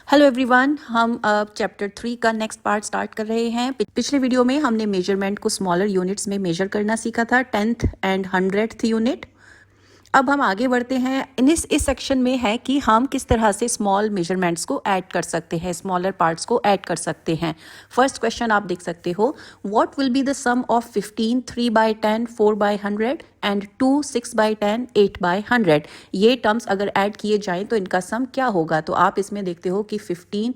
Hello everyone, हम अब chapter 3 का नेक्स्ट पार्ट स्टार्ट कर रहे हैं। पिछले वीडियो में हमने मेजरमेंट को स्मॉलर यूनिट्स में मेजर करना सीखा था, 10th एंड 100th यूनिट। अब हम आगे बढ़ते हैं। इस सेक्शन में है कि हम किस तरह से स्मॉल मेजरमेंट्स को ऐड कर सकते हैं, स्मॉलर पार्ट्स को ऐड कर सकते हैं। फर्स्ट क्वेश्चन आप देख सकते हो, what will be the sum of 15 3/10 4/100 and 2 6/10 8/100। ये टर्म्स अगर ऐड किए जाएं तो इनका सम क्या होगा। तो आप इसमें देखते हो कि 15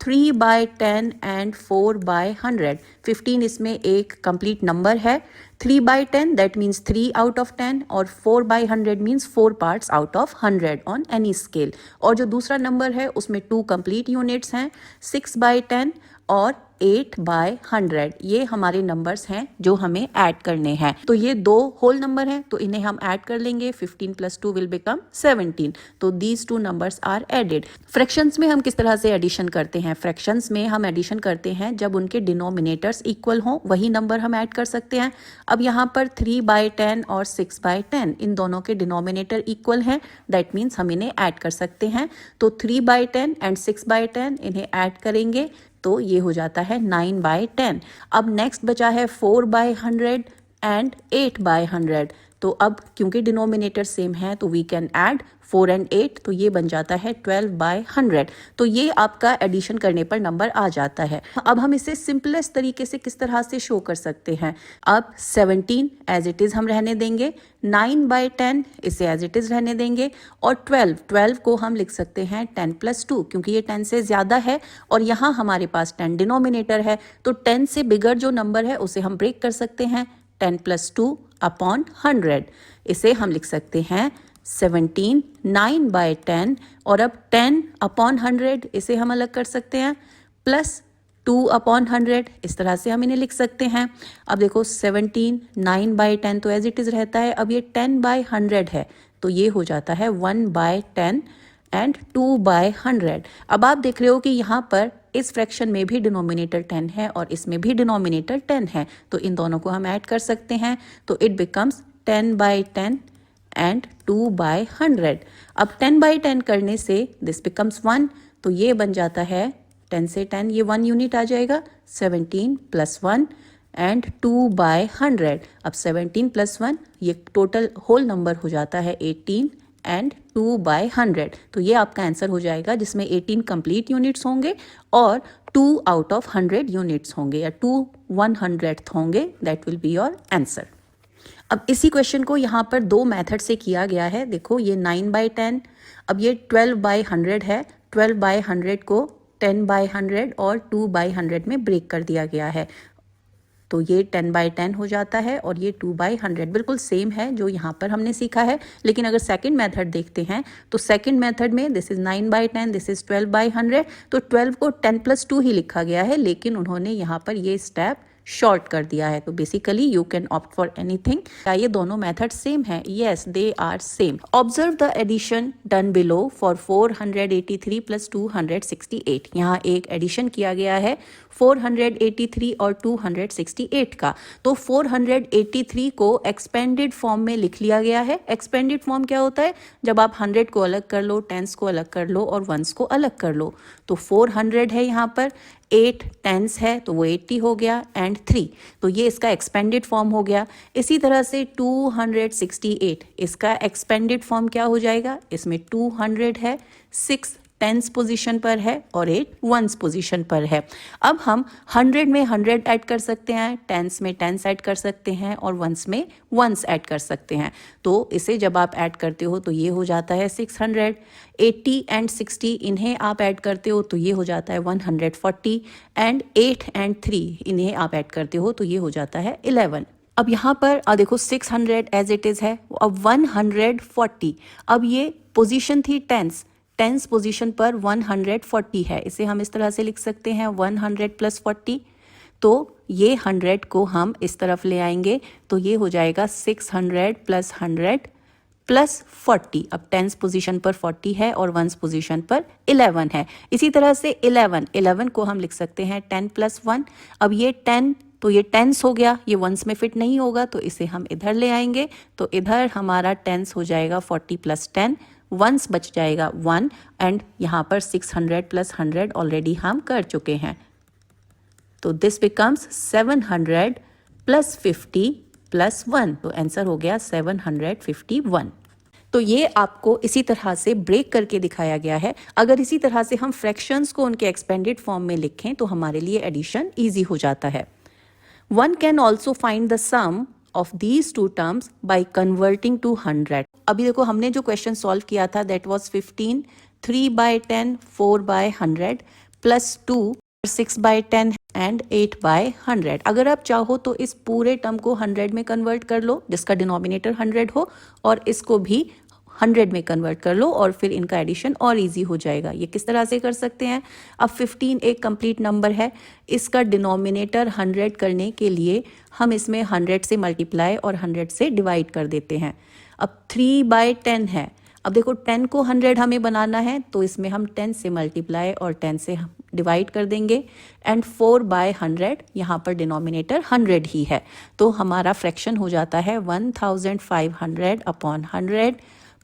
3/10 एंड 4/100। 15 इसमें एक कंप्लीट नंबर है, 3/10 दैट मीन्स 3 आउट ऑफ 10 और 4/100 means 4 parts out of 100 on any scale. और जो दूसरा नंबर है उसमें 2 कंप्लीट यूनिट्स हैं, 6/10 और 8/100। ये हमारे नंबर्स हैं जो हमें ऐड करने हैं। तो ये दो होल नंबर हैं तो इन्हें हम ऐड कर लेंगे। 15 + 2 विल बिकम 17। तो these two numbers are added. Fractions में हम किस तरह से एडिशन करते हैं? फ्रैक्शंस में हम एडिशन करते हैं जब उनके डिनोमिनेटर्स इक्वल हों, वही नंबर हम ऐड कर सकते हैं। अब यहाँ पर 3/10 और 6/10 इन दोनों के डिनोमिनेटर इक्वल हैं, दैट मीन्स हम इन्हें ऐड कर सकते हैं। तो 3/10 एंड 6/10 इन्हें ऐड करेंगे तो ये हो जाता है 9/10। अब नेक्स्ट बचा है 4/100 एंड 8/100। तो अब क्योंकि डिनोमिनेटर सेम है तो वी कैन ऐड 4 and 8, तो ये बन जाता है 12/100। तो ये आपका एडिशन करने पर नंबर आ जाता है। अब हम इसे सिंपलेस्ट तरीके से किस तरह से शो कर सकते हैं? अब 17 एज इट इज़ हम रहने देंगे, 9/10 इसे एज इट इज़ रहने देंगे, और 12 को हम लिख सकते हैं 10 + 2 क्योंकि ये 10 से ज़्यादा है और यहाँ हमारे पास 10 डिनोमिनेटर है। तो 10 से बिगर जो नंबर है उसे हम ब्रेक कर सकते हैं, 10 + 2/100। इसे हम लिख सकते हैं 17 9/10, और अब 10/100 इसे हम अलग कर सकते हैं, प्लस 2/100 इस तरह से हम इन्हें लिख सकते हैं। अब देखो 17 9/10 तो एज इट इज़ रहता है, अब ये 10/100 है तो ये हो जाता है 1/10 एंड 2/100। अब आप देख रहे हो कि यहाँ पर इस फ्रैक्शन में भी डिनोमिनेटर 10 है और इसमें भी डिनोमिनेटर 10 है, तो इन दोनों को हम ऐड कर सकते हैं। तो इट बिकम्स 10/10 एंड 2/100। अब 10/10 करने से दिस बिकम्स 1, तो ये बन जाता है 10 से 10 ये 1 यूनिट आ जाएगा, 17 + 1 एंड 2/100। अब 17 + 1 ये टोटल होल नंबर हो जाता है 18 एंड 2/100। तो ये आपका आंसर हो जाएगा जिसमें 18 कंप्लीट यूनिट्स होंगे और 2 आउट ऑफ 100 यूनिट्स होंगे या 2 100th होंगे। That will be your answer. अब इसी क्वेश्चन को यहाँ पर 2 मेथड से किया गया है। देखो ये 9/10, अब ये 12/100 है। 12/100 को 10/100 और 2/100 में ब्रेक कर दिया गया है, तो ये 10/10 हो जाता है और ये 2/100 बिल्कुल सेम है जो यहाँ पर हमने सीखा है। लेकिन अगर सेकंड मेथड देखते हैं तो सेकंड मेथड में दिस इज़ 9/10, दिस इज़ 12/100, तो 12 को 10 + 2 ही लिखा गया है, लेकिन उन्होंने यहाँ पर ये स्टेप शॉर्ट कर दिया है। तो basically you can opt for anything. क्या ये दोनों मेथड सेम है? Yes, they are same. Observe the addition done below for 483 + 268। यहाँ एक एडिशन किया गया है 483 और 268 का। तो 483 को एक्सपेंडेड फॉर्म में लिख लिया गया है। एक्सपेंडेड फॉर्म क्या होता है? जब आप 100 को अलग कर लो, 10s को अलग कर लो और 1s को अलग कर लो। तो 400 है यहाँ पर, 8 10s है तो वो 80 हो गया एंड 3, तो ये इसका एक्सपेंडेड फॉर्म हो गया। इसी तरह से 268 इसका एक्सपेंडेड फॉर्म क्या हो जाएगा? इसमें 200 है, 6 10s पोजीशन पर है और 8 1s पोजीशन पर है। अब हम 100 में 100 ऐड कर सकते हैं, 10s में 10s ऐड कर सकते हैं और 1s में 1s ऐड कर सकते हैं। तो इसे जब आप ऐड करते हो तो ये हो जाता है 600। 80 एंड 60 इन्हें आप ऐड करते हो तो ये हो जाता है 140, एंड 8 एंड 3 इन्हें आप ऐड करते हो तो ये हो जाता है 11। अब यहाँ पर देखो 600 एज इट इज़ है, अब 140, अब ये पोजीशन थी 10s पोजीशन पर 140 है, इसे हम इस तरह से लिख सकते हैं 100 + 40। तो ये 100 को हम इस तरफ ले आएंगे तो ये हो जाएगा 600 + 100 + 40। अब 10s पोजीशन पर 40 है और 1s पोजीशन पर 11 है। इसी तरह से 11 को हम लिख सकते हैं 10 + 1। अब ये 10 तो ये 10s हो गया, ये 1s में फिट नहीं होगा तो इसे हम इधर ले आएंगे, तो इधर हमारा 10s हो जाएगा 40 + 10 वंस बच जाएगा 1 एंड यहाँ पर 600 प्लस 100 ऑलरेडी हम कर चुके हैं, तो दिस बिकम्स 700 प्लस 50 प्लस 1, तो आंसर हो गया 751। तो ये आपको इसी तरह से ब्रेक करके दिखाया गया है। अगर इसी तरह से हम फ्रैक्शंस को उनके एक्सपेंडेड फॉर्म में लिखें तो हमारे लिए एडिशन ईजी हो जाता है। One can also find the sum of these two terms by converting to 100। अभी देखो हमने जो क्वेश्चन सॉल्व किया था दैट वॉज 15, 3/10, 4/100 प्लस 2, 6/10 एंड 8/100। अगर आप चाहो तो इस पूरे टर्म को 100 में कन्वर्ट कर लो जिसका डिनोमिनेटर 100 हो, और इसको भी 100 में कन्वर्ट कर लो और फिर इनका एडिशन और इजी हो जाएगा। ये किस तरह से कर सकते हैं? अब 15 एक कंप्लीट नंबर है, इसका डिनोमिनेटर 100 करने के लिए हम इसमें 100 से मल्टीप्लाई और 100 से डिवाइड कर देते हैं। अब 3/10 है, अब देखो 10 को 100 हमें बनाना है तो इसमें हम 10 से मल्टीप्लाई और 10 से डिवाइड कर देंगे एंड 4/100, यहाँ पर डिनोमिनेटर 100 ही है, तो हमारा फ्रैक्शन हो जाता है 1500/100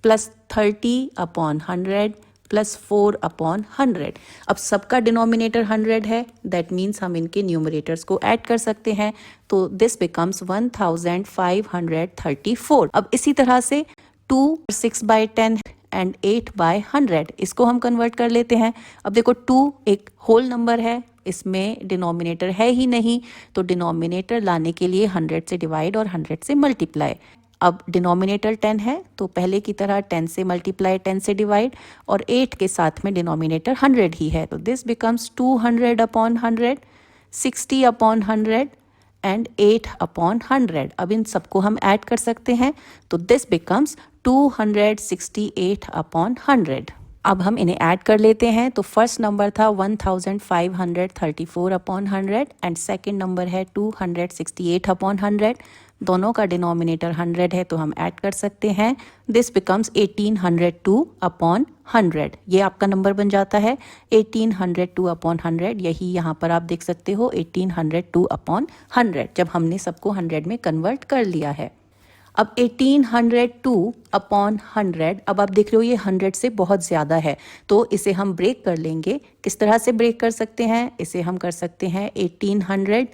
प्लस 30/100 प्लस 4/100। अब सबका डिनोमिनेटर 100 है, दैट मीन्स हम इनके न्यूमरेटर्स को ऐड कर सकते हैं, तो दिस बिकम्स 1534। अब इसी तरह से 2, 6/10 एंड 8/100 इसको हम कन्वर्ट कर लेते हैं। अब देखो 2 एक होल नंबर है, इसमें डिनोमिनेटर है ही नहीं, तो डिनोमिनेटर लाने के लिए 100 से डिवाइड और 100 से मल्टीप्लाई। अब डिनोमिनेटर 10 है तो पहले की तरह 10 से मल्टीप्लाई 10 से डिवाइड, और 8 के साथ में डिनोमिनेटर 100 ही है, तो दिस बिकम्स 200/100, 60/100 एंड 8/100। अब इन सबको हम ऐड कर सकते हैं, तो दिस बिकम्स 268/100। अब हम इन्हें ऐड कर लेते हैं, तो फर्स्ट नंबर था 1534/100 एंड सेकंड नंबर है 268/100। दोनों का डिनोमिनेटर 100 है तो हम ऐड कर सकते हैं, दिस बिकम्स 1802/100। ये आपका नंबर बन जाता है 1802/100। यही यहाँ पर आप देख सकते हो 1802/100 जब हमने सबको 100 में कन्वर्ट कर लिया है। अब 1802/100, अब आप देख रहे हो ये 100 से बहुत ज़्यादा है, तो इसे हम ब्रेक कर लेंगे। किस तरह से ब्रेक कर सकते हैं? इसे हम कर सकते हैं 1800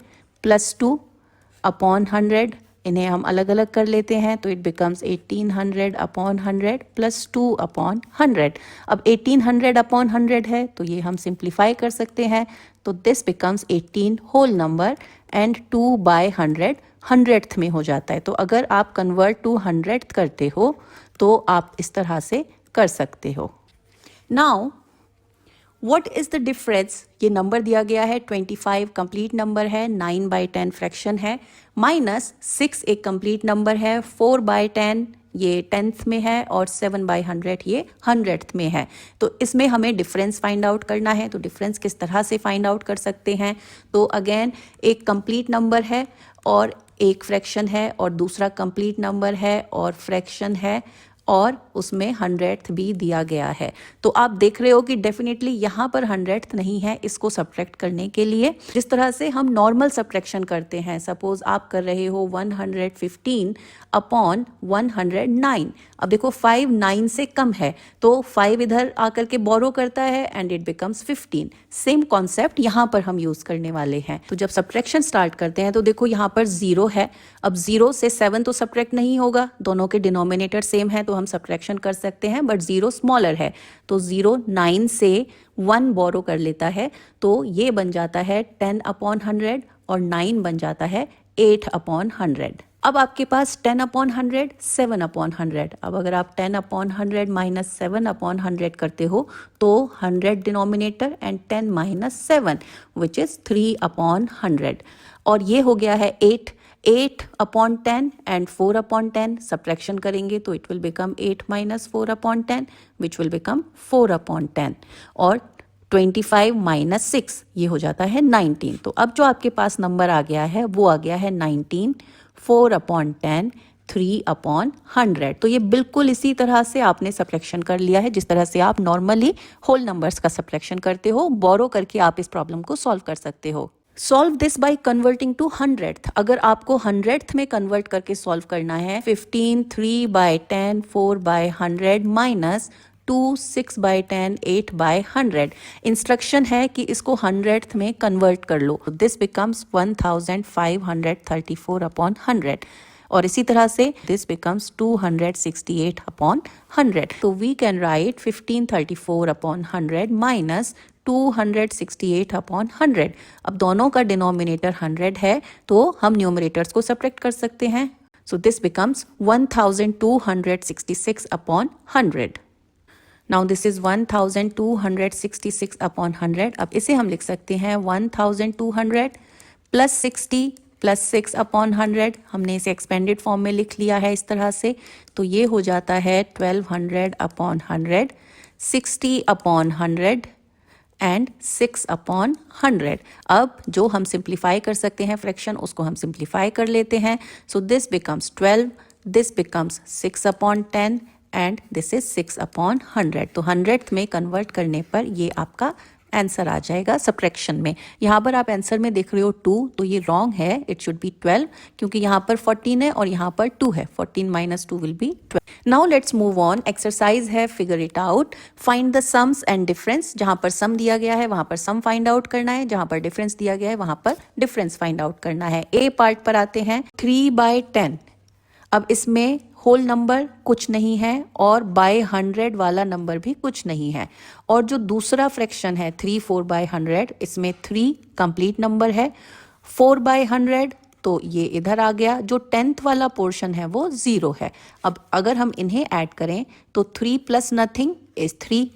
प्लस 2/100, इन्हें हम अलग अलग कर लेते हैं, तो इट बिकम्स 1800/100 प्लस 2/100। अब 1800/100 है तो ये हम सिंप्लीफाई कर सकते हैं, तो this becomes 18 whole number and 2/100 100th में हो जाता है। तो अगर आप कन्वर्ट टू 100th करते हो तो आप इस तरह से कर सकते हो। Now what is the difference? ये नंबर दिया गया है 25 कंप्लीट नंबर है, 9/10 फ्रैक्शन है, माइनस 6 एक कंप्लीट नंबर है, 4/10 ये 10th में है और 7/100 ये 100th में है। तो इसमें हमें डिफरेंस फाइंड आउट करना है, तो डिफरेंस किस तरह से फाइंड आउट कर सकते हैं? तो अगेन एक कंप्लीट नंबर है और एक फ्रैक्शन है, और दूसरा कंप्लीट नंबर है और फ्रैक्शन है, और उसमें 100th भी दिया गया है। तो आप देख रहे हो कि डेफिनेटली यहाँ पर 100th नहीं है इसको सब्ट्रैक्ट करने के लिए। जिस तरह से हम नॉर्मल सब्ट्रैक्शन करते हैं, सपोज आप कर रहे हो 115/109। अब देखो 5 9 से कम है तो 5 इधर आकर के बोरो करता है and it becomes 15। Same concept यहाँ पर हम यूज करने वाले हैं। तो जब सब्ट्रैक्शन स्टार्ट करते हैं तो देखो यहाँ पर 0 है, अब 0 से 7 तो सब्ट्रैक्ट नहीं होगा, दोनों के डिनोमिनेटर सेम है तो हम सब्ट्रैक्शन कर सकते हैं, बट 0 स्मॉलर है तो 0 9 से 1 बोरो कर लेता है, तो ये बन जाता है 10/100 और 9 बन जाता है 8/100। अब आपके पास 10/100, 7/100। अब अगर आप 10/100 माइनस 7/100 करते हो तो 100 denominator and 10 minus 7 which is 3/100, और ये हो गया है 8/10 एंड 4/10 सब्ट्रैक्शन करेंगे तो it will become 8 minus 4/10 which will become 4/10, और 25 माइनस 6 ये हो जाता है 19। तो अब जो आपके पास नंबर आ गया है वो आ गया है 19, 4/10, 3/100। तो ये बिल्कुल इसी तरह से आपने सब्ट्रैक्शन कर लिया है जिस तरह से आप नॉर्मली होल नंबर्स का सब्ट्रैक्शन करते हो। बोरो करके आप इस प्रॉब्लम को सॉल्व कर सकते हो। Solve this by converting two hundred. अगर आपको हंड्रेड में कन्वर्ट करके सॉल्व करना है, 15 3 by 10 4 by 100 minus 2 6 by 10 8 by 100। Instruction है कि इसको हंड्रेड में कन्वर्ट कर लो। दिस बिकम्स 1534 अपॉन 100 और इसी तरह से दिस बिकम्स 268 अपॉन 100। तो we can write 1534 upon 100 minus 268 upon 100। अब दोनों का डिनोमिनेटर 100 है तो हम न्यूमरेटर्स को सब्ट्रैक्ट कर सकते हैं। So this becomes 1266 upon 100। Now this is 1266 upon 100। अब इसे हम लिख सकते हैं 1200 प्लस 60 प्लस 6 अपॉन 100। हमने इसे एक्सपेंडेड फॉर्म में लिख लिया है इस तरह से, तो ये हो जाता है 1200 अपॉन 100, 60 अपॉन 100 एंड 6 अपॉन 100। अब जो हम सिंप्लीफाई कर सकते हैं फ्रैक्शन, उसको हम सिंप्लीफाई कर लेते हैं। So this becomes 12, this becomes 6 upon 10 and this is 6 upon 100। तो 100 में कन्वर्ट करने पर ये आपका आंसर आ जाएगा सब्ट्रैक्शन में। यहाँ पर आप आंसर में देख रहे हो 2, तो ये रॉन्ग है, इट शुड बी 12 क्योंकि यहाँ पर 14 है और यहाँ पर 2 है। 14 minus 2 will be 12। Now let's move on. Exercise है figure it out, find the sums and difference. जहाँ पर सम दिया गया है वहाँ पर सम फाइंड आउट करना है, जहाँ पर डिफरेंस दिया गया है वहाँ पर डिफरेंस फाइंड आउट करना है। ए पार्ट पर आते हैं। 3 बाय 10। अब इसमें होल नंबर कुछ नहीं है और बाय 100 वाला नंबर भी कुछ नहीं है। और जो दूसरा फ्रैक्शन है 3 4 बाय 100, इसमें 3 कंप्लीट नंबर है, 4 बाय 100 तो ये इधर आ गया। जो 10th वाला पोर्शन है वो 0 है। अब अगर हम इन्हें ऐड करें तो 3 plus nothing is 3,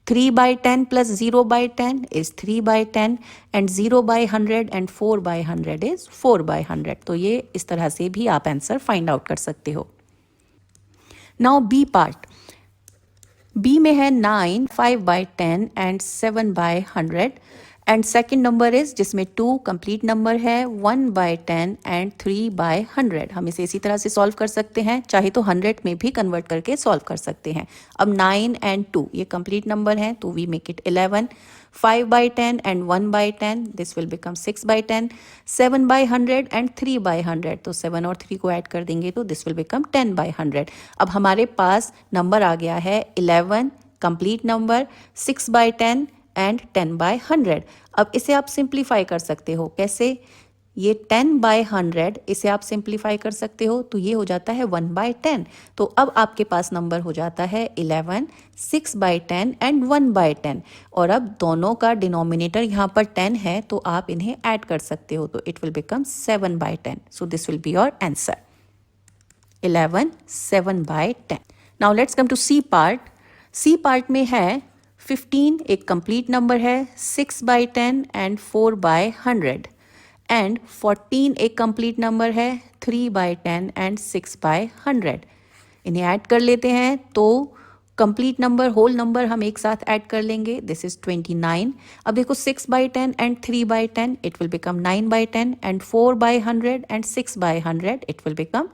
3 by 10 plus 0 by 10 is 3 by 10 and 0 by 100 and 4 by 100 is 4 by 100। तो ये इस तरह से भी आप आंसर फाइंड आउट कर सकते हो। Now B part. बी में है 9, 5 by 10 and 7 by 100 and second number is जिसमें 2 कंप्लीट नंबर है, 1 by 10 एंड 3 by 100। हम इसे इसी तरह से सॉल्व कर सकते हैं, चाहे तो 100 में भी कन्वर्ट करके सॉल्व कर सकते हैं। अब 9 एंड 2 ये कंप्लीट नंबर हैं तो we make it 11, 5 by 10 and 1 by 10 this will become 6 by 10, 7 by 100 and 3 by 100 तो 7 और 3 को ऐड कर देंगे तो दिस विल बिकम 10 by 100। अब हमारे पास नंबर आ गया है 11 complete number, 6 by 10 and 10 by 100। अब इसे आप सिंप्लीफाई कर सकते हो। कैसे? ये 10 by 100 इसे आप सिंप्लीफाई कर सकते हो तो ये हो जाता है 1 by 10। तो अब आपके पास नंबर हो जाता है 11, 6 by 10 एंड 1 by 10। और अब दोनों का डिनोमिनेटर यहाँ पर 10 है तो आप इन्हें ऐड कर सकते हो तो it will become 7 by 10। So this will be your answer 11, 7 by 10। Now let's come to C part. C part में है 15 एक कंप्लीट नंबर है, 6 by 10 एंड 4 by 100 एंड 14 एक कंप्लीट नंबर है, 3 by 10 एंड 6 by 100। इन्हें ऐड कर लेते हैं तो कंप्लीट नंबर होल नंबर हम एक साथ ऐड कर लेंगे, दिस इज 29। अब देखो 6 by 10 and 3 by 10 it will become 9 by 10 and 4 by 100 and 6 by 100 it will become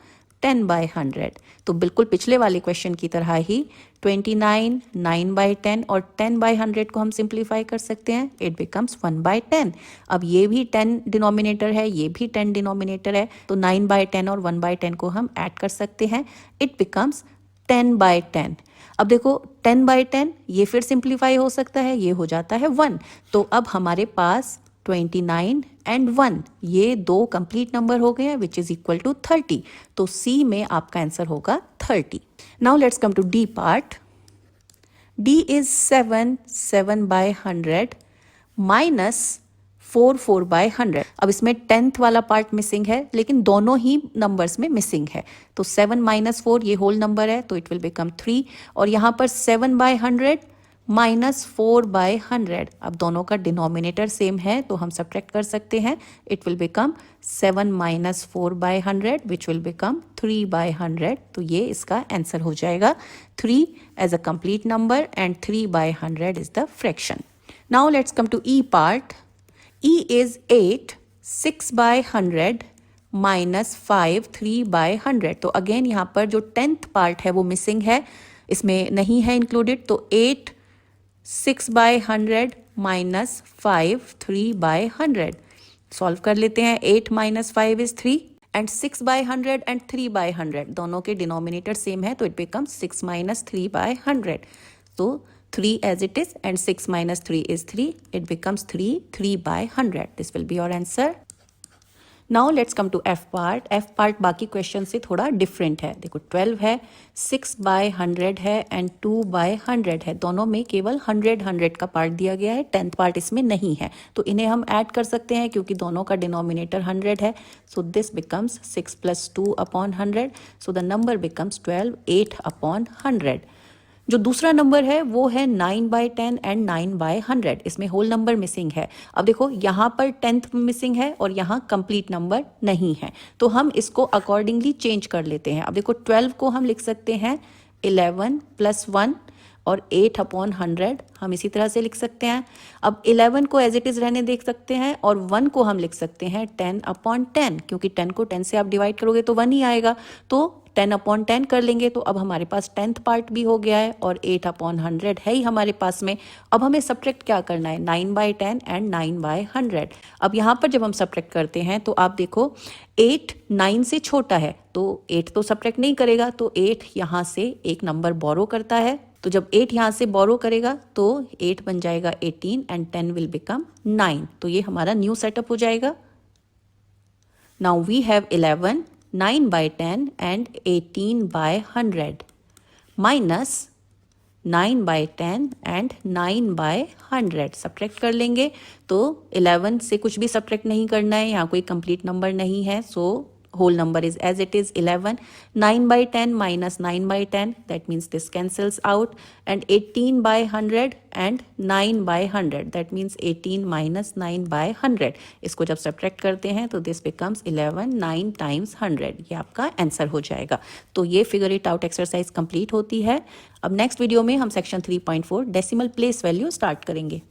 10 by 100। तो बिल्कुल पिछले वाले क्वेश्चन की तरह ही 29, 9 by 10 और 10 by 100 को हम सिंप्लीफाई कर सकते हैं, इट बिकम्स 1 by 10। अब ये भी 10 डिनोमिनेटर है, ये भी 10 डिनोमिनेटर है तो 9 by 10 और 1 by 10 को हम ऐड कर सकते हैं, इट बिकम्स 10 by 10। अब देखो 10 by 10 ये फिर सिंप्लीफाई हो सकता है, ये हो जाता है 1। तो अब हमारे पास 29 एंड 1 ये दो कंप्लीट नंबर हो गए हैं विच इज इक्वल टू 30। तो सी में आपका आंसर होगा 30। Now let's come to D part. D is 7, 7 by 100 minus 4, 4 by 100। अब इसमें 10th वाला पार्ट मिसिंग है लेकिन दोनों ही नंबर्स में मिसिंग है तो 7 माइनस 4 ये होल नंबर है तो इट विल बिकम 3 और यहाँ पर 7 by 100 माइनस 4 by 100। अब दोनों का डिनोमिनेटर सेम है तो हम सब्ट्रैक्ट कर सकते हैं, it will become 7 minus 4 by 100 which will become 3 by 100। तो ये इसका आंसर हो जाएगा 3 as a complete number and 3 by 100 is the fraction. Now let's come to E part. E is 8, 6 by 100 minus 5, 3 by 100। तो again यहाँ पर जो 10th part है वो मिसिंग है, इसमें नहीं है इंक्लूडेड तो 8, 6 by 100 माइनस 5, 3 by 100। सॉल्व कर लेते हैं। 8 minus 5 is 3 and 6 by 100 and 3 by 100 दोनों के डिनोमिनेटर सेम है, तो it becomes 6 minus 3 by 100. So 3 as it is and 6 minus 3 is 3. It becomes 3 by 100. This will be your answer. Now let's come to F part. F part बाकी question से थोड़ा different है. देखो 12 है, 6 by 100 है and 2 by 100 है. दोनों में केवल 100 का पार्ट दिया गया है, 10th पार्ट इसमें नहीं है. तो इन्हें हम ऐड कर सकते हैं क्योंकि दोनों का डिनोमिनेटर 100 है. So this becomes 6 plus 2 upon 100. So the number becomes 12, 8 upon 100. जो दूसरा नंबर है वो है 9 बाई 10 एंड 9 बाई 100. इसमें होल नंबर मिसिंग है. अब देखो यहाँ पर 10th मिसिंग है और यहाँ कंप्लीट नंबर नहीं है, तो हम इसको अकॉर्डिंगली चेंज कर लेते हैं. अब देखो 12 को हम लिख सकते हैं 11 प्लस 1 और 8 अपॉन 100 हम इसी तरह से लिख सकते हैं. अब 11 को एज इट इज़ रहने देख सकते हैं और 1 को हम लिख सकते हैं 10 अपॉन 10, क्योंकि 10 को 10 से आप डिवाइड करोगे तो 1 ही आएगा. तो 10 अपॉन 10 कर लेंगे तो अब हमारे पास 10th पार्ट भी हो गया है और 8 अपॉन 100 है ही हमारे पास में. अब हमें सब्ट्रैक्ट क्या करना है, 9 बाई 10 एंड 9 बाई 100. अब यहाँ पर जब हम सब्ट्रैक्ट करते हैं तो आप देखो 8 9 से छोटा है तो 8 तो सब्ट्रैक्ट नहीं करेगा, तो 8 यहाँ से एक नंबर बोरो करता है. तो जब 8 यहाँ से बोरो करेगा तो 8 बन जाएगा 18 एंड 10 विल बिकम 9. तो ये हमारा न्यू सेटअप हो जाएगा. Now we have 11, 9 by 10 and 18 by 100 minus 9 by 10 and 9 by 100. Subtract कर लेंगे तो 11 से कुछ भी सब्ट्रैक्ट नहीं करना है, यहाँ कोई कंप्लीट नंबर नहीं है. सो whole number is as it is 11. 9 by 10 minus 9 by 10, that means this cancels out, and 18 by 100 and 9 by 100, that means 18 minus 9 by 100. इसको जब सब्ट्रैक्ट करते हैं तो this becomes 11, 9 times 100. ये आपका आंसर हो जाएगा. तो ये figure it out exercise complete होती है. अब नेक्स्ट वीडियो में हम section 3.4 decimal place value start करेंगे.